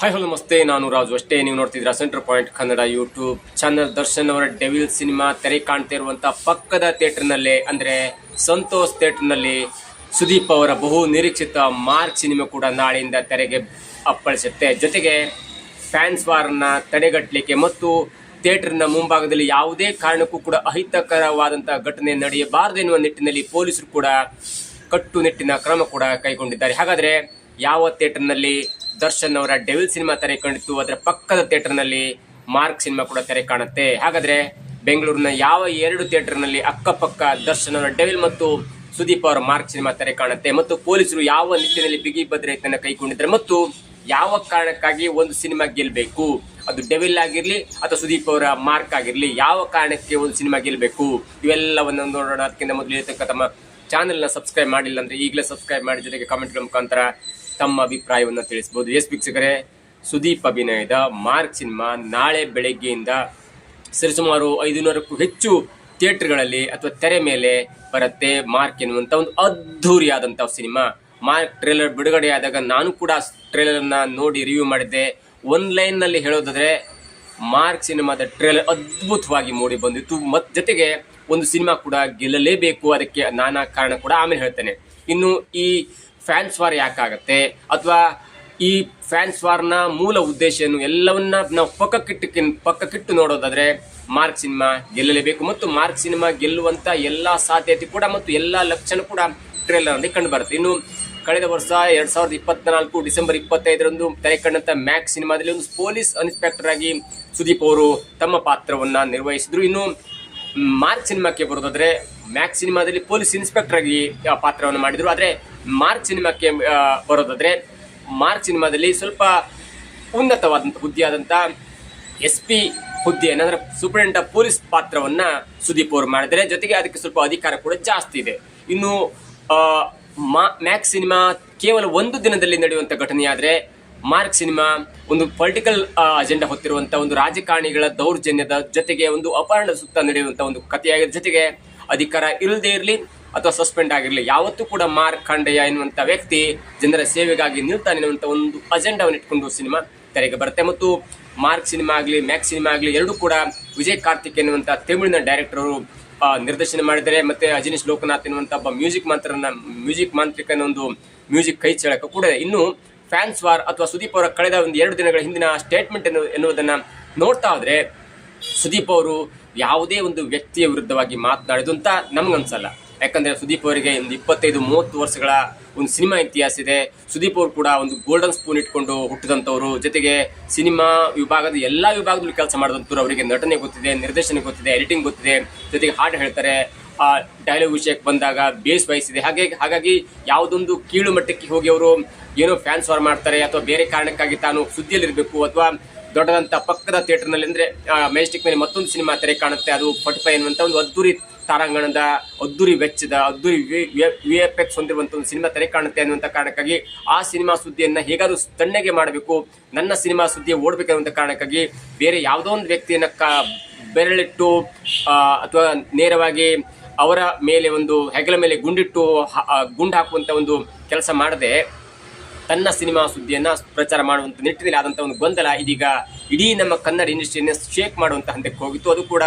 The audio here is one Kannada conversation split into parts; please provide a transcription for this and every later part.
ಹಾಯ್ ಹಲೋ ನಮಸ್ತೆ, ನಾನು ರಾಜು. ಅಷ್ಟೇ ನೀವು ನೋಡ್ತಿದ್ದೀರಾ centre point Kannada YouTube channel. Darshan ಅವರ ಡೆವಿಲ್ ಸಿನಿಮಾ ತೆರೆ ಕಾಣ್ತಾ ಇರುವಂಥ ಪಕ್ಕದ ಥಿಯೇಟರ್ನಲ್ಲೇ ಅಂದರೆ ಸಂತೋಷ್ ಥಿಯೇಟರ್ನಲ್ಲಿ ಸುದೀಪ್ ಅವರ ಬಹು ನಿರೀಕ್ಷಿತ ಮಾರ್ಕ್ ಸಿನಿಮಾ ಕೂಡ ನಾಳೆಯಿಂದ ತೆರೆಗೆ ಅಪ್ಪಳಿಸುತ್ತೆ. ಜೊತೆಗೆ ಫ್ಯಾನ್ಸ್ ವಾರನ್ನ ತಡೆಗಟ್ಟಲಿಕ್ಕೆ ಮತ್ತು ಥಿಯೇಟರ್ನ ಮುಂಭಾಗದಲ್ಲಿ ಯಾವುದೇ ಕಾರಣಕ್ಕೂ ಕೂಡ ಅಹಿತಕರವಾದಂಥ ಘಟನೆ ನಡೆಯಬಾರದು ಎನ್ನುವ ನಿಟ್ಟಿನಲ್ಲಿ ಪೊಲೀಸರು ಕೂಡ ಕಟ್ಟುನಿಟ್ಟಿನ ಕ್ರಮ ಕೂಡ ಕೈಗೊಂಡಿದ್ದಾರೆ. ಹಾಗಾದರೆ ಯಾವ ಥಿಯೇಟರ್ನಲ್ಲಿ ದರ್ಶನ್ ಅವರ ಡೆವಿಲ್ ಸಿನಿಮಾ ತೆರೆ ಕಂಡಿತ್ತು, ಅದರ ಪಕ್ಕದ ಥಿಯೇಟರ್ನಲ್ಲಿ ಮಾರ್ಕ್ ಸಿನಿಮಾ ಕೂಡ ತೆರೆ ಕಾಣುತ್ತೆ. ಹಾಗಾದರೆ ಬೆಂಗಳೂರಿನ ಯಾವ ಎರಡು ಥಿಯೇಟರ್ನಲ್ಲಿ ಅಕ್ಕಪಕ್ಕ ದರ್ಶನ್ ಅವರ ಡೆವಿಲ್ ಮತ್ತು ಸುದೀಪ್ ಅವರ ಮಾರ್ಕ್ ಸಿನಿಮಾ ತೆರೆ ಕಾಣುತ್ತೆ ಮತ್ತು ಪೊಲೀಸರು ಯಾವ ನಿಟ್ಟಿನಲ್ಲಿ ಬಿಗಿ ಭದ್ರತೆಯನ್ನು ಕೈಗೊಂಡಿದ್ದಾರೆ ಮತ್ತು ಯಾವ ಕಾರಣಕ್ಕಾಗಿ ಒಂದು ಸಿನಿಮಾ ಗೆಲ್ಲಬೇಕು, ಅದು ಡೆವಿಲ್ ಆಗಿರಲಿ ಅಥವಾ ಸುದೀಪ್ ಅವರ ಮಾರ್ಕ್ ಆಗಿರಲಿ, ಯಾವ ಕಾರಣಕ್ಕೆ ಒಂದು ಸಿನಿಮಾ ಗೆಲ್ಲಬೇಕು, ಇವೆಲ್ಲವನ್ನು ನೋಡೋಣ. ಅದಕ್ಕಿಂತ ಮೊದಲು ಇರತಕ್ಕ ತಮ್ಮ ಚಾನೆಲ್ನ ಸಬ್ಸ್ಕ್ರೈಬ್ ಮಾಡಿಲ್ಲ ಅಂದರೆ ಈಗಲೇ ಸಬ್ಸ್ಕ್ರೈಬ್ ಮಾಡಿ, ಜೊತೆಗೆ ಕಾಮೆಂಟ್ಗಳ ಮುಖಾಂತರ ತಮ್ಮ ಅಭಿಪ್ರಾಯವನ್ನು ತಿಳಿಸಬಹುದು. ವೀಕ್ಷಕರೇ, ಸುದೀಪ್ ಅಭಿನಯದ ಮಾರ್ಕ್ ಸಿನಿಮಾ ನಾಳೆ ಬೆಳಗ್ಗೆಯಿಂದ ಸರಿಸುಮಾರು 500ಕ್ಕೂ ಹೆಚ್ಚು ಥಿಯೇಟರ್ಗಳಲ್ಲಿ ಅಥವಾ ತೆರೆ ಮೇಲೆ ಬರುತ್ತೆ. ಮಾರ್ಕ್ ಎನ್ನುವಂಥ ಒಂದು ಅದ್ಧೂರಿಯಾದಂಥ ಸಿನಿಮಾ. ಮಾರ್ಕ್ ಟ್ರೇಲರ್ ಬಿಡುಗಡೆಯಾದಾಗ ನಾನು ಕೂಡ ಟ್ರೇಲರ್ನ ನೋಡಿ ರಿವ್ಯೂ ಮಾಡಿದ್ದೆ. ಲೈನ್ನಲ್ಲಿ ಹೇಳೋದಾದರೆ ಮಾರ್ಕ್ ಸಿನಿಮಾದ ಟ್ರೇಲರ್ ಅದ್ಭುತವಾಗಿ ಮೂಡಿ ಬಂದಿತ್ತು. ಜೊತೆಗೆ ಒಂದು ಸಿನಿಮಾ ಕೂಡ ಗೆಲ್ಲಲೇಬೇಕು, ಅದಕ್ಕೆ ನಾನಾ ಕಾರಣ ಕೂಡ ಆಮೇಲೆ ಹೇಳ್ತೇನೆ. ಇನ್ನು ಈ ಫ್ಯಾನ್ಸ್ ವಾರ್ ಯಾಕಾಗತ್ತೆ ಅಥವಾ ಈ ಫ್ಯಾನ್ಸ್ ವಾರ್ನ ಮೂಲ ಉದ್ದೇಶ ಏನು ಎಲ್ಲವನ್ನ ನಾವು ಪಕ್ಕಕ್ಕಿಟ್ಟು ನೋಡೋದಾದ್ರೆ ಮಾರ್ಕ್ ಸಿನಿಮಾ ಗೆಲ್ಲಲೇಬೇಕು ಮತ್ತು ಮಾರ್ಕ್ ಸಿನಿಮಾ ಗೆಲ್ಲುವಂತ ಎಲ್ಲಾ ಸಾಧ್ಯತೆ ಕೂಡ ಮತ್ತು ಎಲ್ಲಾ ಲಕ್ಷಣ ಕೂಡ ಟ್ರೇಲರ್ ನಲ್ಲಿ ಕಂಡು ಬರುತ್ತೆ. ಇನ್ನು ಕಳೆದ ವರ್ಷ 2024 ಡಿಸೆಂಬರ್ 25ರಂದು ತೆರೆ ಕಂಡಂತ ಮ್ಯಾಕ್ಸ್ ಸಿನಿಮಾದಲ್ಲಿ ಒಂದು ಪೊಲೀಸ್ ಇನ್ಸ್ಪೆಕ್ಟರ್ ಆಗಿ ಸುದೀಪ್ ಅವರು ತಮ್ಮ ಪಾತ್ರವನ್ನ ನಿರ್ವಹಿಸಿದ್ರು. ಇನ್ನು ಮಾರ್ಕ್ ಸಿನಿಮಾಕ್ಕೆ ಬರೋದಾದ್ರೆ ಮ್ಯಾಕ್ಸ್ ಸಿನಿಮಾದಲ್ಲಿ ಪೊಲೀಸ್ ಇನ್ಸ್ಪೆಕ್ಟರ್ ಆಗಿ ಪಾತ್ರವನ್ನು ಮಾಡಿದ್ರು. ಆದರೆ ಮಾರ್ಕ್ ಸಿನಿಮಾಕ್ಕೆ ಬರೋದಾದ್ರೆ ಮಾರ್ಕ್ ಸಿನಿಮಾದಲ್ಲಿ ಸ್ವಲ್ಪ ಉನ್ನತವಾದಂಥ ಹುದ್ದೆಯಾದಂಥ SP ಹುದ್ದೆ ಏನಂದ್ರೆ ಸೂಪರಿಂಟೆಂಡೆಂಟ್ ಆಫ್ ಪೊಲೀಸ್ ಪಾತ್ರವನ್ನ ಸುದೀಪ್ ಅವರು ಮಾಡಿದರೆ, ಜೊತೆಗೆ ಅದಕ್ಕೆ ಸ್ವಲ್ಪ ಅಧಿಕಾರ ಕೂಡ ಜಾಸ್ತಿ ಇದೆ. ಇನ್ನು ಮ್ಯಾಕ್ಸ್ ಸಿನಿಮಾ ಕೇವಲ ಒಂದು ದಿನದಲ್ಲಿ ನಡೆಯುವಂಥ ಘಟನೆ ಆದರೆ ಮಾರ್ಕ್ ಸಿನಿಮಾ ಒಂದು ಪೊಲಿಟಿಕಲ್ ಅಜೆಂಡಾ ಹೊತ್ತಿರುವಂಥ ಒಂದು ರಾಜಕಾರಣಿಗಳ ದೌರ್ಜನ್ಯದ ಜೊತೆಗೆ ಒಂದು ಅಪಹರಣದ ಸುತ್ತ ನಡೆಯುವಂಥ ಒಂದು ಕಥೆಯಾಗಿದೆ. ಜೊತೆಗೆ ಅಧಿಕಾರ ಇಲ್ಲದೆ ಇರಲಿ ಅಥವಾ ಸಸ್ಪೆಂಡ್ ಆಗಿರಲಿ, ಯಾವತ್ತೂ ಕೂಡ ಮಾರ್ಕ್ ಖಂಡಯ್ಯ ಎನ್ನುವಂಥ ವ್ಯಕ್ತಿ ಜನರ ಸೇವೆಗಾಗಿ ನಿಲ್ತಾನೆ ಎನ್ನುವಂಥ ಒಂದು ಅಜೆಂಡಾವನ್ನು ಇಟ್ಕೊಂಡು ಸಿನಿಮಾ ತೆರೆಗೆ ಬರುತ್ತೆ. ಮತ್ತು ಮಾರ್ಕ್ ಸಿನಿಮಾ ಆಗಲಿ ಮ್ಯಾಕ್ಸ್ ಸಿನಿಮಾ ಆಗಲಿ ಎರಡೂ ಕೂಡ ವಿಜಯ್ ಕಾರ್ತಿಕ್ ಎನ್ನುವಂಥ ತಮಿಳಿನ ಡೈರೆಕ್ಟರ್ ಅವರು ನಿರ್ದೇಶನ ಮಾಡಿದ್ದಾರೆ. ಮತ್ತೆ ಅಜನೀಶ್ ಲೋಕನಾಥ್ ಎನ್ನುವಂಥ ಒಬ್ಬ ಮ್ಯೂಸಿಕ್ ಮಾಂತ್ರಿಕನ ಒಂದು ಮ್ಯೂಸಿಕ್ ಕೈ ಚಳಕ ಕೂಡ ಇದೆ. ಇನ್ನು ಫ್ಯಾನ್ಸ್ ವಾರ್ ಅಥವಾ ಸುದೀಪ್ ಅವರ ಕಳೆದ ಒಂದು 2 ದಿನಗಳ ಹಿಂದಿನ ಸ್ಟೇಟ್ಮೆಂಟ್ ಎನ್ನುವುದನ್ನ ನೋಡ್ತಾ ಹೋದ್ರೆ ಸುದೀಪ್ ಅವರು ಯಾವುದೇ ಒಂದು ವ್ಯಕ್ತಿಯ ವಿರುದ್ಧವಾಗಿ ಮಾತನಾಡಿದ್ದು ಅಂತ ನಮ್ಗನ್ಸಲ್ಲ. ಯಾಕಂದ್ರೆ ಸುದೀಪ್ ಅವರಿಗೆ ಒಂದು 25-30 ವರ್ಷಗಳ ಒಂದು ಸಿನಿಮಾ ಇತಿಹಾಸ ಇದೆ. ಸುದೀಪ್ ಅವರು ಕೂಡ ಒಂದು ಗೋಲ್ಡನ್ ಸ್ಪೂನ್ ಇಟ್ಕೊಂಡು ಹುಟ್ಟಿದಂಥವ್ರು, ಜೊತೆಗೆ ಸಿನಿಮಾ ವಿಭಾಗದ ಎಲ್ಲಾ ವಿಭಾಗದಲ್ಲೂ ಕೆಲಸ ಮಾಡಿದಂಥವ್ರು. ಅವರಿಗೆ ನಟನೆ ಗೊತ್ತಿದೆ, ನಿರ್ದೇಶನ ಗೊತ್ತಿದೆ, ಎಡಿಟಿಂಗ್ ಗೊತ್ತಿದೆ, ಜೊತೆಗೆ ಹಾಡು ಹೇಳ್ತಾರೆ. ಡೈಲಾಗ್ ವಿಷಯಕ್ಕೆ ಬಂದಾಗ ಬೇಸ್ ವಹಿಸಿದೆ. ಹಾಗಾಗಿ ಯಾವುದೊಂದು ಕೀಳು ಮಟ್ಟಕ್ಕೆ ಹೋಗಿ ಅವರು ಏನೋ ಫ್ಯಾನ್ಸ್ ವಾರ್ ಮಾಡ್ತಾರೆ ಅಥವಾ ಬೇರೆ ಕಾರಣಕ್ಕಾಗಿ ತಾನು ಸುದ್ದಿಯಲ್ಲಿರಬೇಕು ಅಥವಾ ದೊಡ್ಡದಂತ ಪಕ್ಕದ ಥಿಯೇಟರ್ನಲ್ಲಿ ಅಂದ್ರೆ ಮೆಜೆಸ್ಟಿಕ್ನಲ್ಲಿ ಮತ್ತೊಂದು ಸಿನಿಮಾ ತೆರೆ ಕಾಣುತ್ತೆ, ಅದು 45 ಎನ್ನುವಂಥ ಒಂದು ಅದ್ದೂರಿ ತಾರಾಂಗಣದ ಅದ್ದೂರಿ ವೆಚ್ಚದ ಅದ್ದೂರಿ VFX ಹೊಂದಿರುವಂಥ ಒಂದು ಸಿನಿಮಾ ತೆರೆ ಕಾಣುತ್ತೆ ಅನ್ನುವಂಥ ಕಾರಣಕ್ಕಾಗಿ ಆ ಸಿನಿಮಾ ಸುದ್ದಿಯನ್ನು ಹೇಗಾದ್ರೂ ತಣ್ಣಗೆ ಮಾಡಬೇಕು, ನನ್ನ ಸಿನಿಮಾ ಸುದ್ದಿ ಓಡಬೇಕು ಅನ್ನುವಂಥ ಕಾರಣಕ್ಕಾಗಿ ಬೇರೆ ಯಾವುದೋ ಒಂದು ವ್ಯಕ್ತಿಯನ್ನ ಬೆರಳಿಟ್ಟು ಅಥವಾ ನೇರವಾಗಿ ಅವರ ಮೇಲೆ ಒಂದು ಹೆಗಲ ಮೇಲೆ ಗುಂಡು ಹಾಕುವಂಥ ಒಂದು ಕೆಲಸ ಮಾಡದೆ ತನ್ನ ಸಿನಿಮಾ ಸುದ್ದಿಯನ್ನ ಪ್ರಚಾರ ಮಾಡುವಂಥ ನಿಟ್ಟಿನಲ್ಲಿ ಆದಂಥ ಒಂದು ಗೊಂದಲ ಇದೀಗ ಇಡೀ ನಮ್ಮ ಕನ್ನಡ ಇಂಡಸ್ಟ್ರಿಯನ್ನ ಶೇಕ್ ಮಾಡುವಂಥ ಹಂತಕ್ಕೆ ಹೋಗಿತ್ತು. ಅದು ಕೂಡ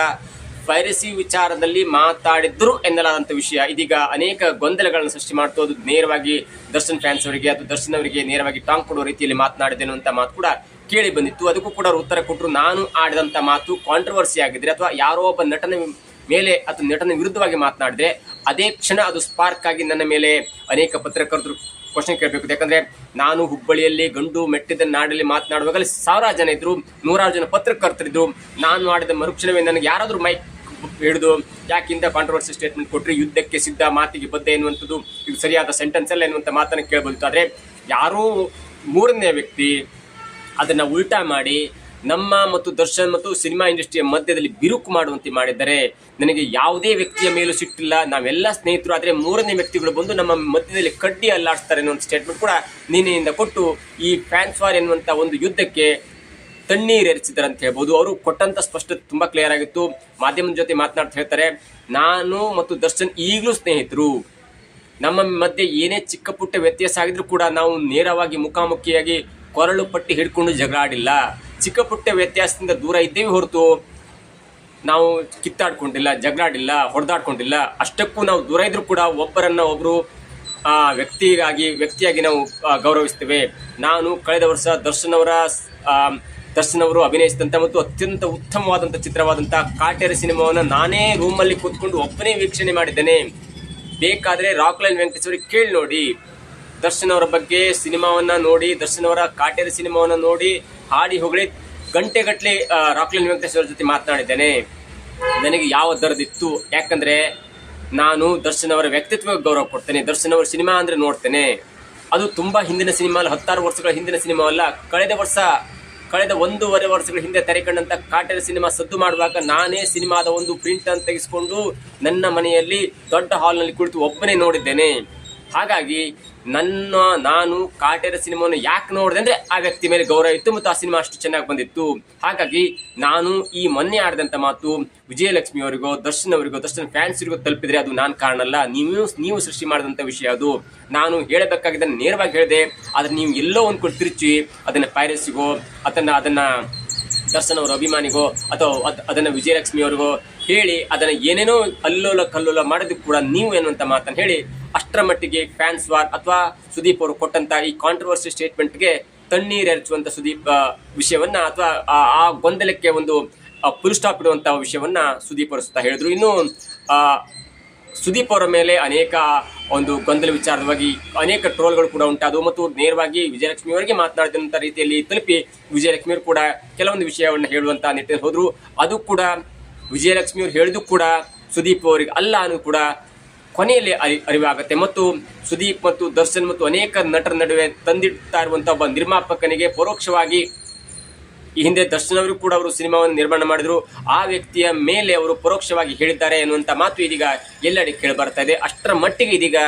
ಪೈರಸಿ ವಿಚಾರದಲ್ಲಿ ಮಾತಾಡಿದ್ರು ಎನ್ನಲಾದಂಥ ವಿಷಯ ಇದೀಗ ಅನೇಕ ಗೊಂದಲಗಳನ್ನು ಸೃಷ್ಟಿ ಮಾಡ್ತು. ಅದು ನೇರವಾಗಿ ದರ್ಶನ್ ಫ್ಯಾನ್ಸ್ ಅವರಿಗೆ ಅಥವಾ ದರ್ಶನ್ ಅವರಿಗೆ ನೇರವಾಗಿ ಟಾಂಗ್ ಕೊಡುವ ರೀತಿಯಲ್ಲಿ ಮಾತನಾಡಿದೆ ಅನ್ನುವಂಥ ಮಾತು ಕೂಡ ಕೇಳಿ ಬಂದಿತ್ತು. ಅದಕ್ಕೂ ಕೂಡ ಉತ್ತರ ಕೊಟ್ಟರು. ನಾನು ಆಡಿದಂಥ ಮಾತು ಕಾಂಟ್ರವರ್ಸಿ ಆಗಿದ್ರೆ ಅಥವಾ ಯಾರೋ ಒಬ್ಬ ನಟನ ಮೇಲೆ ಅಥವಾ ನಟನ ವಿರುದ್ಧವಾಗಿ ಮಾತನಾಡಿದ್ರೆ ಅದೇ ಕ್ಷಣ ಅದು ಸ್ಪಾರ್ಕ್ ಆಗಿ ನನ್ನ ಮೇಲೆ ಅನೇಕ ಪತ್ರಕರ್ತರು ಕ್ವಶನ್ ಕೇಳಬೇಕು. ಯಾಕಂದ್ರೆ ನಾನು ಹುಬ್ಬಳ್ಳಿಯಲ್ಲಿ ಗಂಡು ಮೆಟ್ಟಿದ ನಾಡಲ್ಲಿ ಮಾತನಾಡುವಾಗಲೇ 1000 ಜನ ಇದ್ರು, 100 ಜನ ಪತ್ರಕರ್ತರಿದ್ರು. ನಾನು ಆಡಿದ ಮರುಕ್ಷಣವೇ ನನಗೆ ಯಾರಾದರೂ ಮೈಕ್ ಹಿಡಿದು ಯಾಕಿಂದ ಕಾಂಟ್ರವರ್ಸಿ ಸ್ಟೇಟ್ಮೆಂಟ್ ಕೊಟ್ಟರೆ ಯುದ್ಧಕ್ಕೆ ಸಿದ್ಧ ಮಾತಿಗೆ ಬದ್ಧ ಎನ್ನುವಂಥದ್ದು ಇದು ಸರಿಯಾದ ಸೆಂಟೆನ್ಸ್ ಅಲ್ಲ ಎನ್ನುವಂಥ ಮಾತನ್ನು ಕೇಳಬಹುದು. ಆದರೆ ಯಾರೋ ಮೂರನೇ ವ್ಯಕ್ತಿ ಅದನ್ನ ಉಲ್ಟಾ ಮಾಡಿ ನಮ್ಮ ಮತ್ತು ದರ್ಶನ್ ಮತ್ತು ಸಿನಿಮಾ ಇಂಡಸ್ಟ್ರಿಯ ಮಧ್ಯದಲ್ಲಿ ಬಿರುಕು ಮಾಡುವಂತೆ ಮಾಡಿದ್ದಾರೆ. ನನಗೆ ಯಾವುದೇ ವ್ಯಕ್ತಿಯ ಮೇಲೂ ಸಿಟ್ಟಿಲ್ಲ, ನಾವೆಲ್ಲ ಸ್ನೇಹಿತರು. ಆದರೆ ಮೂರನೇ ವ್ಯಕ್ತಿಗಳು ಬಂದು ನಮ್ಮ ಮಧ್ಯದಲ್ಲಿ ಕಡ್ಡಿ ಅಲ್ಲಾಡಿಸ್ತಾರೆ ಅನ್ನೋ ಸ್ಟೇಟ್ಮೆಂಟ್ ಕೂಡ ನಿನ್ನೆಯಿಂದ ಕೊಟ್ಟು ಈ ಫ್ಯಾನ್ಸ್ ವಾರ್ ಎನ್ನುವಂಥ ಒಂದು ಯುದ್ಧಕ್ಕೆ ತಣ್ಣೀರು ಎರಚಿದ್ದಾರೆ ಅಂತ ಹೇಳ್ಬೋದು. ಅವರು ಕೊಟ್ಟಂತ ಸ್ಪಷ್ಟತೆ ತುಂಬಾ ಕ್ಲಿಯರ್ ಆಗಿತ್ತು. ಮಾಧ್ಯಮದ ಜೊತೆ ಮಾತನಾಡ್ತಾ ಹೇಳ್ತಾರೆ, ನಾನು ಮತ್ತು ದರ್ಶನ್ ಈಗಲೂ ಸ್ನೇಹಿತರು, ನಮ್ಮ ಮಧ್ಯೆ ಏನೇ ಚಿಕ್ಕ ಪುಟ್ಟ ವ್ಯತ್ಯಾಸ ಆಗಿದ್ರು ಕೂಡ ನಾವು ನೇರವಾಗಿ ಮುಖಾಮುಖಿಯಾಗಿ ಕೊರಳು ಪಟ್ಟಿ ಹಿಡ್ಕೊಂಡು ಜಗಳ ಆಡಿಲ್ಲ. ಚಿಕ್ಕ ಪುಟ್ಟ ವ್ಯತ್ಯಾಸದಿಂದ ದೂರ ಇದ್ದೇವೆ ಹೊರತು ನಾವು ಕಿತ್ತಾಡ್ಕೊಂಡಿಲ್ಲ, ಜಗಳಾಡಿಲ್ಲ, ಹೊಡೆದಾಡ್ಕೊಂಡಿಲ್ಲ. ಅಷ್ಟಕ್ಕೂ ನಾವು ದೂರ ಇದ್ರೂ ಕೂಡ ಒಬ್ಬರನ್ನ ಒಬ್ಬರು ವ್ಯಕ್ತಿಯಾಗಿ ನಾವು ಗೌರವಿಸ್ತೇವೆ. ನಾನು ಕಳೆದ ವರ್ಷ ದರ್ಶನ್ ಅವರು ಅಭಿನಯಿಸಿದಂಥ ಮತ್ತು ಅತ್ಯಂತ ಉತ್ತಮವಾದಂಥ ಚಿತ್ರವಾದಂಥ ಕಾಟೇರ ಸಿನಿಮಾವನ್ನು ನಾನೇ ರೂಮಲ್ಲಿ ಕೂತ್ಕೊಂಡು ಒಬ್ಬನೇ ವೀಕ್ಷಣೆ ಮಾಡಿದ್ದೇನೆ. ಬೇಕಾದರೆ ರಾಕ್ಲೈನ್ ವೆಂಕಟೇಶ್ ಅವರಿಗೆ ಕೇಳಿ ನೋಡಿ. ದರ್ಶನ್ ಅವರ ಬಗ್ಗೆ ಸಿನಿಮಾವನ್ನು ನೋಡಿ, ದರ್ಶನ್ ಅವರ ಕಾಟೇರ ಸಿನಿಮಾವನ್ನು ನೋಡಿ ಹಾಡಿ ಹೊಗಳಿ ಗಂಟೆಗಟ್ಟಲೆ ರಾಕ್ಲೈನ್ ವೆಂಕಟೇಶ್ ಅವರ ಜೊತೆ ಮಾತನಾಡಿದ್ದೇನೆ. ನನಗೆ ಯಾವ ದರದಿತ್ತು, ಯಾಕಂದರೆ ನಾನು ದರ್ಶನ್ ಅವರ ವ್ಯಕ್ತಿತ್ವಕ್ಕೆ ಗೌರವ ಕೊಡ್ತೇನೆ. ದರ್ಶನ್ ಅವರ ಸಿನಿಮಾ ಅಂದರೆ ನೋಡ್ತೇನೆ. ಅದು ತುಂಬ ಹಿಂದಿನ ಸಿನಿಮಾ ಅಲ್ಲ, 16 ವರ್ಷಗಳ ಹಿಂದಿನ ಸಿನಿಮಾ ಅಲ್ಲ. ಕಳೆದ 1.5 ವರ್ಷಗಳ ಹಿಂದೆ ತೆರೆಕಂಡಂಥ ಕಾಟೇರ ಸಿನಿಮಾ ಸದ್ದು ಮಾಡುವಾಗ ನಾನೇ ಸಿನಿಮಾದ ಒಂದು ಪ್ರಿಂಟ್ ಅನ್ನು ತೆಗೆಸಿಕೊಂಡು ನನ್ನ ಮನೆಯಲ್ಲಿ ದೊಡ್ಡ ಹಾಲ್ನಲ್ಲಿ ಕುಳಿತು ಒಬ್ಬನೇ ನೋಡಿದ್ದೇನೆ. ಹಾಗಾಗಿ ನಾನು ಕಾಟೇರ ಸಿನಿಮಾವನ್ನು ಯಾಕೆ ನೋಡಿದೆ ಅಂದರೆ ಆ ವ್ಯಕ್ತಿ ಮೇಲೆ ಗೌರವ ಇತ್ತು ಮತ್ತು ಆ ಸಿನಿಮಾ ಅಷ್ಟು ಚೆನ್ನಾಗಿ ಬಂದಿತ್ತು. ಹಾಗಾಗಿ ನಾನು ಈ ಮೊನ್ನೆ ಆಡಿದಂಥ ಮಾತು ವಿಜಯಲಕ್ಷ್ಮಿ ಅವರಿಗೋ ದರ್ಶನ್ ಫ್ಯಾನ್ಸ್ರಿಗೋ ತಲುಪಿದ್ರೆ ಅದು ನಾನು ಕಾರಣ ಅಲ್ಲ, ನೀವು ಸೃಷ್ಟಿ ಮಾಡಿದಂಥ ವಿಷಯ. ಅದು ನಾನು ಹೇಳಬೇಕಾಗಿದ್ದನ್ನು ನೇರವಾಗಿ ಹೇಳಿದೆ. ಆದರೆ ನೀವು ಎಲ್ಲೋ ಒಂದು ಕೊಟ್ಟು ತಿರುಚಿ ಅದನ್ನು ಪೈರಸಿಗೋ ಅದನ್ನು ದರ್ಶನ್ ಅವರ ಅಭಿಮಾನಿಗೋ ಅಥವಾ ಅದನ್ನು ವಿಜಯಲಕ್ಷ್ಮಿ ಅವರಿಗೋ ಹೇಳಿ ಅದನ್ನು ಏನೇನೋ ಕಲ್ಲೋಲ ಮಾಡೋದಕ್ಕೆ ಕೂಡ ನೀವು ಎನ್ನುವಂಥ ಮಾತನ್ನು ಹೇಳಿ ಅಷ್ಟರ ಮಟ್ಟಿಗೆ ಫ್ಯಾನ್ಸ್ ವಾರ್ ಅಥವಾ ಸುದೀಪ್ ಅವರು ಕೊಟ್ಟಂತ ಈ ಕಾಂಟ್ರವರ್ಸಿ ಸ್ಟೇಟ್ಮೆಂಟ್ಗೆ ತಣ್ಣೀರು ಎರಚುವಂತ ಸುದೀಪ್ ವಿಷಯವನ್ನ ಅಥವಾ ಆ ಗೊಂದಲಕ್ಕೆ ಒಂದು ಫುಲ್ ಸ್ಟಾಪ್ ಇಡುವಂತ ವಿಷಯವನ್ನ ಸುದೀಪ್ ಅವರು ಸುತ್ತ ಹೇಳಿದ್ರು. ಇನ್ನು ಸುದೀಪ್ ಅವರ ಮೇಲೆ ಅನೇಕ ಒಂದು ಗೊಂದಲ ವಿಚಾರವಾಗಿ ಅನೇಕ ಟ್ರೋಲ್ಗಳು ಕೂಡ ಉಂಟಾದವು ಮತ್ತು ನೇರವಾಗಿ ವಿಜಯಲಕ್ಷ್ಮಿ ಅವರಿಗೆ ಮಾತನಾಡಿದಂಥ ರೀತಿಯಲ್ಲಿ ತಲುಪಿ ವಿಜಯಲಕ್ಷ್ಮಿ ಅವರು ಕೂಡ ಕೆಲವೊಂದು ವಿಷಯವನ್ನು ಹೇಳುವಂತ ನಿಟ್ಟಿನಲ್ಲಿ ಹೋದ್ರು. ಅದು ಕೂಡ ವಿಜಯಲಕ್ಷ್ಮಿ ಅವರು ಹೇಳಿದ್ದು ಕೂಡ ಸುದೀಪ್ ಅವರಿಗೆ ಅಲ್ಲ ಅನ್ನೋದು ಕೂಡ ಕೊನೆಯಲ್ಲಿ ಅರಿವಾಗುತ್ತೆ. ಮತ್ತು ಸುದೀಪ್ ಮತ್ತು ದರ್ಶನ್ ಮತ್ತು ಅನೇಕ ನಟರ ನಡುವೆ ತಂದಿಡ್ತಾ ಇರುವಂಥ ಒಬ್ಬ ನಿರ್ಮಾಪಕನಿಗೆ ಪರೋಕ್ಷವಾಗಿ ಈ ಹಿಂದೆ ದರ್ಶನ್ ಅವರು ಕೂಡ ಅವರು ಸಿನಿಮಾವನ್ನು ನಿರ್ಮಾಣ ಮಾಡಿದ್ರು, ಆ ವ್ಯಕ್ತಿಯ ಮೇಲೆ ಅವರು ಪರೋಕ್ಷವಾಗಿ ಹೇಳಿದ್ದಾರೆ ಎನ್ನುವಂಥ ಮಾತು ಇದೀಗ ಎಲ್ಲೆಡೆ ಕೇಳಿ ಬರ್ತಾ ಇದೆ. ಅಷ್ಟರ ಮಟ್ಟಿಗೆ ಇದೀಗ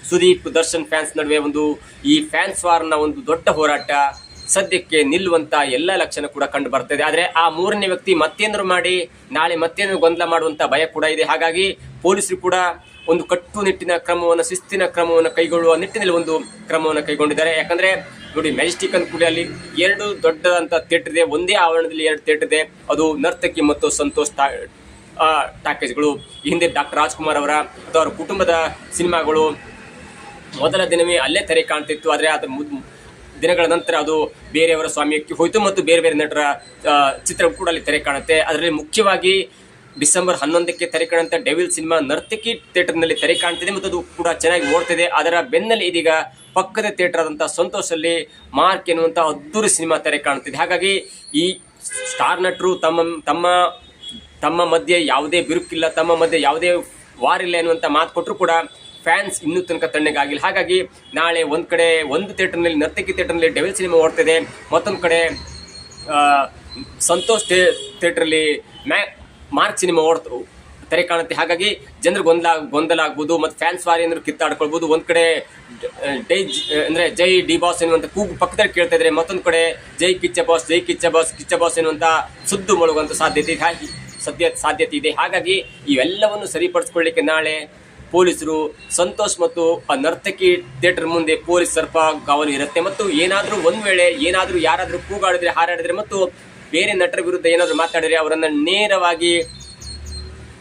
ಸುದೀಪ್ ದರ್ಶನ್ ಫ್ಯಾನ್ಸ್ ನಡುವೆ ಈ ಫ್ಯಾನ್ಸ್ ವಾರ್ನ ಒಂದು ದೊಡ್ಡ ಹೋರಾಟ ಸದ್ಯಕ್ಕೆ ನಿಲ್ಲುವಂತ ಎಲ್ಲ ಲಕ್ಷಣ ಕೂಡ ಕಂಡು ಬರ್ತಾ ಇದೆ. ಆದರೆ ಆ ಮೂರನೇ ವ್ಯಕ್ತಿ ಮತ್ತೇನಾದ್ರು ಮಾಡಿ ನಾಳೆ ಮತ್ತೇನಾದ್ರು ಗೊಂದಲ ಮಾಡುವಂತ ಭಯ ಕೂಡ ಇದೆ. ಹಾಗಾಗಿ ಪೊಲೀಸರು ಕೂಡ ಒಂದು ಕಟ್ಟುನಿಟ್ಟಿನ ಕ್ರಮವನ್ನು, ಶಿಸ್ತಿನ ಕ್ರಮವನ್ನು ಕೈಗೊಳ್ಳುವ ನಿಟ್ಟಿನಲ್ಲಿ ಒಂದು ಕ್ರಮವನ್ನು ಕೈಗೊಂಡಿದ್ದಾರೆ. ಯಾಕಂದ್ರೆ ನೋಡಿ, ಮೆಜೆಸ್ಟಿಕ್ ಅಂತ ಕೂಡ ಅಲ್ಲಿ 2 ದೊಡ್ಡದಂತ ಥಿಯೇಟರ್ ಇದೆ, ಒಂದೇ ಆವರಣದಲ್ಲಿ 2 ಥಿಯೇಟರ್ ಇದೆ. ಅದು ನರ್ತಕಿ ಮತ್ತು ಸಂತೋಷ್ ಟಾಕೇಜ್ಗಳು. ಈ ಹಿಂದೆ ಡಾಕ್ಟರ್ ರಾಜ್ಕುಮಾರ್ ಅವರ ಅಥವಾ ಅವರ ಕುಟುಂಬದ ಸಿನಿಮಾಗಳು ಮೊದಲ ದಿನವೇ ಅಲ್ಲೇ ತೆರೆ ಕಾಣ್ತಿತ್ತು. ಆದರೆ ಅದು ದಿನಗಳ ನಂತರ ಅದು ಬೇರೆಯವರ ಸ್ವಾಮ್ಯಕ್ಕೆ ಹೋಯಿತು ಮತ್ತು ಬೇರೆ ಬೇರೆ ನಟರ ಚಿತ್ರ ಕೂಡ ಅಲ್ಲಿ ತೆರೆ ಕಾಣುತ್ತೆ. ಅದರಲ್ಲಿ ಮುಖ್ಯವಾಗಿ ಡಿಸೆಂಬರ್ 11ಕ್ಕೆ ತೆರೆ ಕಾಣುವಂಥ ಡೆವಿಲ್ ಸಿನಿಮಾ ನರ್ತಕಿ ಥಿಯೇಟರ್ನಲ್ಲಿ ತೆರೆ ಕಾಣ್ತಿದೆ ಮತ್ತು ಅದು ಕೂಡ ಚೆನ್ನಾಗಿ ಓಡ್ತಿದೆ. ಅದರ ಬೆನ್ನಲ್ಲಿ ಇದೀಗ ಪಕ್ಕದ ಥಿಯೇಟರ್ ಆದಂಥ ಸಂತೋಷಲ್ಲಿ ಮಾರ್ಕ್ ಎನ್ನುವಂಥ ಅದ್ದೂರಿ ಸಿನಿಮಾ ತೆರೆ ಕಾಣ್ತಿದೆ. ಹಾಗಾಗಿ ಈ ಸ್ಟಾರ್ ನಟರು ತಮ್ಮ ಮಧ್ಯೆ ಯಾವುದೇ ಬಿರುಕಿಲ್ಲ, ತಮ್ಮ ಮಧ್ಯೆ ಯಾವುದೇ ವಾರಿಲ್ಲ ಎನ್ನುವಂಥ ಮಾತು ಕೊಟ್ಟರು ಕೂಡ ಫ್ಯಾನ್ಸ್ ಇನ್ನೂ ತನಕ ತಣ್ಣಗಾಗಿಲ್ಲ. ಹಾಗಾಗಿ ನಾಳೆ ಒಂದು ಥಿಯೇಟರ್ನಲ್ಲಿ ನರ್ತಕಿ ಥಿಯೇಟರ್ನಲ್ಲಿ ಡೆವಿಲ್ ಸಿನಿಮಾ ಓಡ್ತಿದೆ, ಮತ್ತೊಂದು ಕಡೆ ಸಂತೋಷ್ ಥಿಯೇಟರ್ಲಿ ಮಾರ್ಕ್ ಸಿನಿಮಾ ತೆರೆ ಕಾಣುತ್ತೆ. ಹಾಗಾಗಿ ಜನರು ಗೊಂದಲ ಆಗ್ಬೋದು ಮತ್ತು ಫ್ಯಾನ್ಸ್ ವಾರಿ ಏನಾದ್ರು ಕಿತ್ತಾಡ್ಕೊಳ್ಬೋದು. ಒಂದ್ ಕಡೆ ಜೈ ಡಿ ಬಾಸ್ ಎನ್ನುವಂತ ಕೂಗು ಪಕ್ಕದಲ್ಲಿ ಕೇಳ್ತಾ ಇದ್ರೆ, ಮತ್ತೊಂದು ಕಡೆ ಜೈ ಕಿಚ್ಚ ಬಾಸ್ ಎನ್ನುವಂತ ಸುದ್ದು ಮೊಳಗುವಂತ ಸಾಧ್ಯತೆ ಇದೆ. ಹಾಗಾಗಿ ಇವೆಲ್ಲವನ್ನು ಸರಿಪಡಿಸ್ಕೊಳ್ಳಿಕ್ಕೆ ನಾಳೆ ಪೊಲೀಸರು ಸಂತೋಷ್ ಮತ್ತು ನರ್ತಕಿ ಥಿಯೇಟರ್ ಮುಂದೆ ಪೊಲೀಸ್ ಸ್ವಲ್ಪ ಕಾವಲು ಇರುತ್ತೆ. ಮತ್ತು ಏನಾದರೂ ಒಂದು ವೇಳೆ ಯಾರಾದರೂ ಕೂಗಾಡಿದ್ರೆ, ಹಾರಾಡಿದ್ರೆ ಮತ್ತು ಬೇರೆ ನಟರ ವಿರುದ್ಧ ಏನಾದರೂ ಮಾತಾಡಿದ್ರೆ ಅವರನ್ನು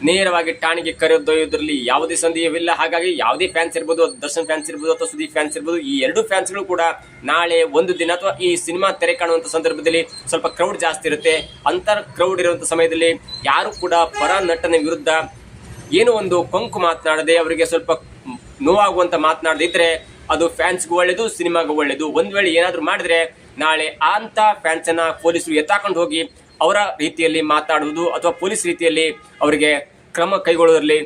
ನೇರವಾಗಿ ಠಾಣೆಗೆ ಕರೆದೊಯ್ಯೋದ್ರಲ್ಲಿ ಯಾವುದೇ ಸಂದೇಹವಿಲ್ಲ. ಹಾಗಾಗಿ ಯಾವುದೇ ಫ್ಯಾನ್ಸ್ ಇರ್ಬೋದು, ದರ್ಶನ್ ಫ್ಯಾನ್ಸ್ ಇರ್ಬೋದು ಅಥವಾ ಸುದೀಪ್ ಫ್ಯಾನ್ಸ್ ಇರ್ಬೋದು, ಈ 2 ಫ್ಯಾನ್ಸ್ಗಳು ಕೂಡ ನಾಳೆ ಒಂದು ದಿನ ಅಥವಾ ಈ ಸಿನಿಮಾ ತೆರೆ ಕಾಣುವಂಥ ಸಂದರ್ಭದಲ್ಲಿ ಸ್ವಲ್ಪ ಕ್ರೌಡ್ ಜಾಸ್ತಿ ಇರುತ್ತೆ. ಅಂತರ ಕ್ರೌಡ್ ಇರುವಂಥ ಸಮಯದಲ್ಲಿ ಯಾರು ಕೂಡ ಪರ ನಟನ ವಿರುದ್ಧ ಏನೋ ಒಂದು ಕೊಂಕು ಮಾತನಾಡದೆ, ಅವರಿಗೆ ಸ್ವಲ್ಪ ನೋವಾಗುವಂತ ಮಾತನಾಡದೇ ಇದ್ರೆ ಅದು ಫ್ಯಾನ್ಸ್ಗೂ ಒಳ್ಳೇದು, ಸಿನಿಮಾಗೂ ಒಳ್ಳೇದು. ಒಂದ್ ವೇಳೆ ಏನಾದರೂ ಮಾಡಿದ್ರೆ ನಾಳೆ ಅಂತ ಫ್ಯಾನ್ಸ್ ಅನ್ನ ಪೊಲೀಸರು ಎತ್ತಾಕೊಂಡು ಹೋಗಿ ಅವರ ರೀತಿಯಲ್ಲಿ ಮಾತಾಡುವುದು ಅಥವಾ ಪೊಲೀಸ್ ರೀತಿಯಲ್ಲಿ ಅವರಿಗೆ ಕ್ರಮ ಕೈಗೊಳ್ಳುವುದರಲ್ಲಿ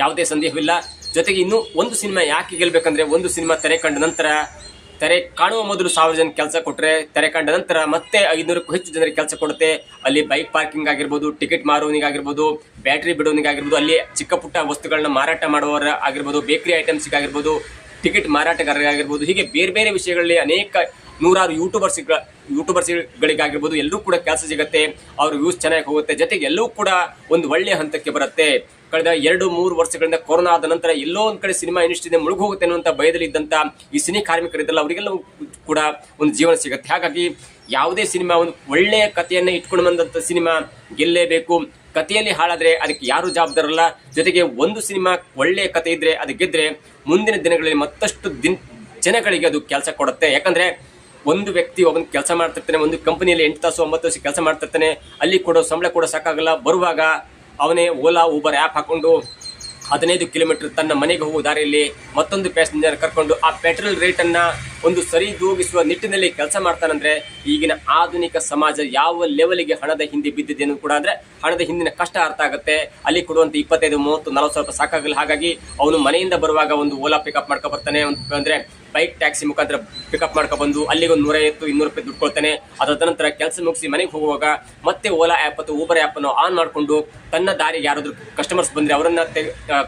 ಯಾವುದೇ ಸಂದೇಹವಿಲ್ಲ. ಜೊತೆಗೆ ಇನ್ನೂ ಒಂದು ಸಿನಿಮಾ ಯಾಕೆ ಗೆಲ್ಬೇಕಂದ್ರೆ, ಒಂದು ಸಿನಿಮಾ ತೆರೆ ಕಾಣುವ ಮೊದಲು 1000 ಜನ ಕೆಲಸ ಕೊಟ್ಟರೆ, ತೆರೆ ಕಂಡ ನಂತರ ಮತ್ತೆ 500ಕ್ಕೂ ಹೆಚ್ಚು ಜನರಿಗೆ ಕೆಲಸ ಕೊಡುತ್ತೆ. ಅಲ್ಲಿ ಬೈಕ್ ಪಾರ್ಕಿಂಗ್ ಆಗಿರ್ಬೋದು, ಟಿಕೆಟ್ ಮಾರುವವನಿಗಾಗಿರ್ಬೋದು, ಬ್ಯಾಟ್ರಿ ಬಿಡೋನಿಗಾಗಿರ್ಬೋದು, ಅಲ್ಲಿ ಚಿಕ್ಕ ಪುಟ್ಟ ವಸ್ತುಗಳನ್ನ ಮಾರಾಟ ಮಾಡುವವರ ಆಗಿರ್ಬೋದು, ಬೇಕರಿ ಐಟಮ್ಸ್ಗಾಗಿರ್ಬೋದು, ಟಿಕೆಟ್ ಮಾರಾಟಗಾರರಾಗಿರ್ಬೋದು, ಹೀಗೆ ಬೇರೆ ಬೇರೆ ವಿಷಯಗಳಲ್ಲಿ ಅನೇಕ ನೂರಾರು ಯೂಟ್ಯೂಬರ್ಸ್ಗಳಿಗಾಗಿರ್ಬೋದು ಎಲ್ಲರೂ ಕೂಡ ಕೆಲಸ ಸಿಗುತ್ತೆ, ಅವ್ರ ವ್ಯೂಸ್ ಚೆನ್ನಾಗಿ ಹೋಗುತ್ತೆ. ಜೊತೆಗೆ ಎಲ್ಲವೂ ಕೂಡ ಒಂದು ಒಳ್ಳೆಯ ಹಂತಕ್ಕೆ ಬರುತ್ತೆ. ಕಳೆದ 2-3 ವರ್ಷಗಳಿಂದ ಕೊರೋನಾ ಆದ ನಂತರ ಎಲ್ಲೋ ಒಂದ್ ಕಡೆ ಸಿನಿಮಾ ಇಂಡಸ್ಟ್ರಿಯಿಂದ ಮುಳುಗಿ ಹೋಗುತ್ತೆ ಅನ್ನುವಂಥ ಭಯದಲ್ಲಿ ಇದ್ದಂಥ ಈ ಸಿನಿ ಕಾರ್ಮಿಕರಿದ್ದಲ್ಲ ಅವರಿಗೆಲ್ಲವೂ ಕೂಡ ಒಂದು ಜೀವನ ಸಿಗುತ್ತೆ. ಹಾಗಾಗಿ ಯಾವುದೇ ಸಿನಿಮಾ ಒಂದು ಒಳ್ಳೆಯ ಕಥೆಯನ್ನ ಇಟ್ಕೊಂಡು ಬಂದಂಥ ಸಿನಿಮಾ ಗೆಲ್ಲೇಬೇಕು. ಕಥೆಯಲ್ಲಿ ಹಾಳಾದ್ರೆ ಅದಕ್ಕೆ ಯಾರು ಜವಾಬ್ದಾರಲ್ಲ. ಜೊತೆಗೆ ಒಂದು ಸಿನಿಮಾ ಒಳ್ಳೆಯ ಕಥೆ ಇದ್ರೆ ಅದು ಗೆದ್ರೆ ಮುಂದಿನ ದಿನಗಳಲ್ಲಿ ಮತ್ತಷ್ಟು ಜನಗಳಿಗೆ ಅದು ಕೆಲಸ ಕೊಡುತ್ತೆ. ಯಾಕಂದ್ರೆ ಒಂದು ವ್ಯಕ್ತಿ ಒಬ್ಬನ ಕೆಲಸ ಮಾಡ್ತಿರ್ತಾನೆ, ಒಂದು ಕಂಪನಿಯಲ್ಲಿ 8 ತಾಸು 9 ತಾಸು ಕೆಲಸ ಮಾಡ್ತಿರ್ತಾನೆ, ಅಲ್ಲಿ ಕೊಡೋ ಸಂಬಳ ಕೂಡ ಸಾಕಾಗಲ್ಲ. ಬರುವಾಗ ಅವನೇ ಓಲಾ ಊಬರ್ ಆ್ಯಪ್ ಹಾಕೊಂಡು 15 ಕಿಲೋಮೀಟರ್ ತನ್ನ ಮನೆಗೆ ಹೋಗುವ ದಾರಿಯಲ್ಲಿ ಮತ್ತೊಂದು ಪ್ಯಾಸೆಂಜರ್ ಕರ್ಕೊಂಡು ಆ ಪೆಟ್ರೋಲ್ ರೇಟನ್ನು ಒಂದು ಸರಿದೂಗಿಸುವ ನಿಟ್ಟಿನಲ್ಲಿ ಕೆಲಸ ಮಾಡ್ತಾನಂದ್ರೆ ಈಗಿನ ಆಧುನಿಕ ಸಮಾಜ ಯಾವ ಲೆವೆಲ್ಗೆ ಹಣದ ಹಿಂದೆ ಬಿದ್ದಿದೆ ಅನ್ನೋದು ಕೂಡ ಅಂದ್ರೆ ಹಣದ ಹಿಂದಿನ ಕಷ್ಟ ಅರ್ಥ ಆಗುತ್ತೆ. ಅಲ್ಲಿ ಕೊಡುವಂಥ 25, 30, 40 ಸಾವಿರ ರೂಪಾಯಿ ಸಾಕಾಗಲ್ಲ. ಹಾಗಾಗಿ ಅವನು ಮನೆಯಿಂದ ಬರುವಾಗ ಒಂದು ಓಲಾ ಪಿಕಪ್ ಮಾಡ್ಕೊ ಬರ್ತಾನೆ, ಅಂದ್ರೆ ಬೈಕ್ ಟ್ಯಾಕ್ಸಿ ಮುಖಾಂತರ ಪಿಕಪ್ ಮಾಡ್ಕೊಬಂದು ಅಲ್ಲಿಗೆ ಒಂದು 150-200 ರೂಪಾಯಿ ದುಡ್ಡು ಕೊಡ್ತಾನೆ. ಅದಾದ ನಂತರ ಕೆಲಸ ಮುಗಿಸಿ ಮನೆಗೆ ಹೋಗುವಾಗ ಮತ್ತೆ ಓಲಾ ಆ್ಯಪ್ ಅಥವಾ ಊಬರ್ ಆ್ಯಪನ್ನು ಆನ್ ಮಾಡಿಕೊಂಡು ತನ್ನ ದಾರಿಗೆ ಯಾರಾದರೂ ಕಸ್ಟಮರ್ಸ್ ಬಂದರೆ ಅವರನ್ನು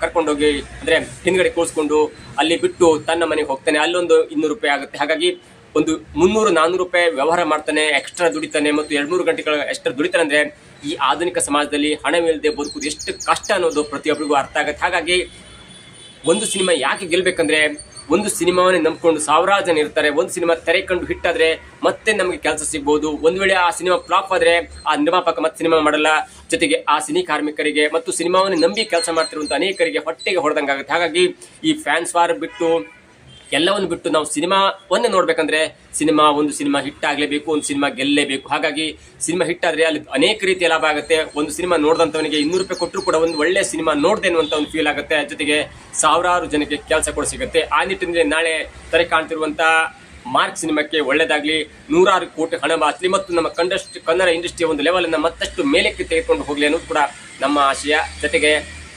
ಕರ್ಕೊಂಡೋಗಿ ಅಂದರೆ ಹಿಂದ್ಗಡೆ ಕೂರಿಸ್ಕೊಂಡು ಅಲ್ಲಿ ಬಿಟ್ಟು ತನ್ನ ಮನೆಗೆ ಹೋಗ್ತಾನೆ. ಅಲ್ಲೊಂದು 200 ರೂಪಾಯಿ ಆಗುತ್ತೆ. ಹಾಗಾಗಿ ಒಂದು 300-400 ರೂಪಾಯಿ ವ್ಯವಹಾರ ಮಾಡ್ತಾನೆ, ಎಕ್ಸ್ಟ್ರಾ ದುಡಿತಾನೆ ಮತ್ತು 2-3 ಗಂಟೆಗಳ ಎಕ್ಸ್ಟ್ರಾ ದುಡಿತಾನೆ. ಅಂದರೆ ಈ ಆಧುನಿಕ ಸಮಾಜದಲ್ಲಿ ಹಣವಿಲ್ಲದೆ ಬದುಕುವುದು ಎಷ್ಟು ಕಷ್ಟ ಅನ್ನೋದು ಪ್ರತಿಯೊಬ್ಬರಿಗೂ ಅರ್ಥ ಆಗುತ್ತೆ. ಹಾಗಾಗಿ ಒಂದು ಸಿನಿಮಾ ಯಾಕೆ ಗೆಲ್ಲಬೇಕಂದ್ರೆ ಒಂದು ಸಿನಿಮಾವನ್ನೇ ನಂಬ್ಕೊಂಡು ಸಾವಿರಾರು ಜನ ಇರ್ತಾರೆ. ಒಂದು ಸಿನಿಮಾ ತೆರೆ ಕಂಡು ಹಿಟ್ಟಾದ್ರೆ ಮತ್ತೆ ನಮಗೆ ಕೆಲಸ ಸಿಗ್ಬೋದು. ಒಂದು ವೇಳೆ ಆ ಸಿನಿಮಾ ಫ್ಲಾಪ್ ಆದ್ರೆ ಆ ನಿರ್ಮಾಪಕ ಮತ್ತೆ ಸಿನಿಮಾ ಮಾಡಲ್ಲ. ಜೊತೆಗೆ ಆ ಸಿನಿ ಕಾರ್ಮಿಕರಿಗೆ ಮತ್ತು ಸಿನಿಮಾವನ್ನೇ ನಂಬಿ ಕೆಲಸ ಮಾಡ್ತಿರುವಂಥ ಅನೇಕರಿಗೆ ಹೊಟ್ಟೆಗೆ ಹೊಡೆದಂಗಾಗುತ್ತೆ. ಹಾಗಾಗಿ ಈ ಫ್ಯಾನ್ಸ್ ವಾರ್ ಬಿಟ್ಟು ಎಲ್ಲವನ್ನು ಬಿಟ್ಟು ನಾವು ಸಿನಿಮಾವನ್ನೇ ನೋಡ್ಬೇಕಂದ್ರೆ ಒಂದು ಸಿನಿಮಾ ಹಿಟ್ ಆಗಲೇಬೇಕು, ಒಂದು ಸಿನಿಮಾ ಗೆಲ್ಲೇಬೇಕು. ಹಾಗಾಗಿ ಸಿನಿಮಾ ಹಿಟ್ ಆದ್ರೆ ಅಲ್ಲಿ ಅನೇಕ ರೀತಿಯ ಲಾಭ ಆಗುತ್ತೆ. ಒಂದು ಸಿನಿಮಾ ನೋಡಿದಂಥವನಿಗೆ 200 ರೂಪಾಯಿ ಕೊಟ್ಟರು ಕೂಡ ಒಂದು ಒಳ್ಳೆ ಸಿನಿಮಾ ನೋಡಿದೆ ಅನ್ನುವಂಥ ಒಂದು ಫೀಲ್ ಆಗುತ್ತೆ. ಜೊತೆಗೆ ಸಾವಿರಾರು ಜನಕ್ಕೆ ಕೆಲಸ ಕೂಡ ಸಿಗುತ್ತೆ. ಆ ನಿಟ್ಟಿನಲ್ಲಿ ನಾಳೆ ತೆರೆ ಕಾಣ್ತಿರುವಂಥ ಮಾರ್ಕ್ ಸಿನಿಮಾಕ್ಕೆ ಒಳ್ಳೆಯದಾಗಲಿ, 100 ಕೋಟಿ ಹಣ ಬಾಚಲಿ ಮತ್ತು ನಮ್ಮ ಕನ್ನಡ ಇಂಡಸ್ಟ್ರಿಯ ಒಂದು ಲೆವೆಲನ್ನು ಮತ್ತಷ್ಟು ಮೇಲಕ್ಕೆ ತೆಗೆದುಕೊಂಡು ಹೋಗಲಿ ಅನ್ನೋದು ಕೂಡ ನಮ್ಮ ಆಶಯ. ಜೊತೆಗೆ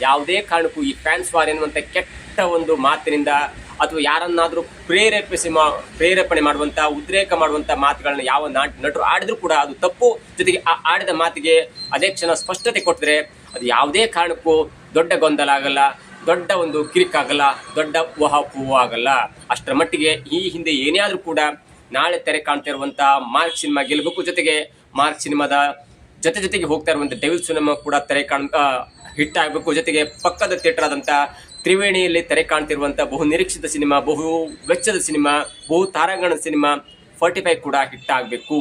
ಯಾವುದೇ ಕಾರಣಕ್ಕೂ ಈ ಫ್ಯಾನ್ಸ್ ವಾರ್ ಎನ್ನುವಂಥ ಕೆಟ್ಟ ಒಂದು ಮಾತಿನಿಂದ ಅಥವಾ ಯಾರನ್ನಾದರೂ ಪ್ರೇರೇಪಣೆ ಮಾಡುವಂಥ ಉದ್ರೇಕ ಮಾಡುವಂಥ ಮಾತುಗಳನ್ನ ಯಾವ ನಟರು ಆಡಿದ್ರು ಕೂಡ ಅದು ತಪ್ಪು. ಜೊತೆಗೆ ಆ ಆಡಿದ ಮಾತಿಗೆ ಅದೇ ಕ್ಷಣ ಸ್ಪಷ್ಟತೆ ಕೊಟ್ಟರೆ ಅದು ಯಾವುದೇ ಕಾರಣಕ್ಕೂ ದೊಡ್ಡ ಗೊಂದಲ ಆಗಲ್ಲ, ದೊಡ್ಡ ಒಂದು ಕಿರಿಕಾಗಲ್ಲ, ದೊಡ್ಡ ಊಹಾಪೋಹ ಆಗಲ್ಲ. ಅಷ್ಟರ ಮಟ್ಟಿಗೆ ಈ ಹಿಂದೆ ಏನೇ ಆದರೂ ಕೂಡ ನಾಳೆ ತೆರೆ ಕಾಣ್ತಾ ಇರುವಂಥ ಮಾರ್ಕ್ ಸಿನಿಮಾ ಗೆಲ್ಲಬೇಕು. ಜೊತೆಗೆ ಮಾರ್ಕ್ ಸಿನಿಮಾದ ಜೊತೆಗೆ ಹೋಗ್ತಾ ಇರುವಂಥ ಡೆವಿಲ್ ಸಿನಿಮಾ ಕೂಡ ಹಿಟ್ ಆಗಬೇಕು. ಜೊತೆಗೆ ಪಕ್ಕದ ಥಿಯೇಟರ್ ಆದಂಥ ತ್ರಿವೇಣಿಯಲ್ಲಿ ತೆರೆ ಕಾಣ್ತಿರುವಂಥ ಬಹು ನಿರೀಕ್ಷಿತ ಸಿನಿಮಾ, ಬಹು ವೆಚ್ಚದ ಸಿನಿಮಾ, ಬಹು ತಾರಾಗಣದ ಸಿನಿಮಾ 45 ಕೂಡ ಹಿಟ್ ಆಗಬೇಕು.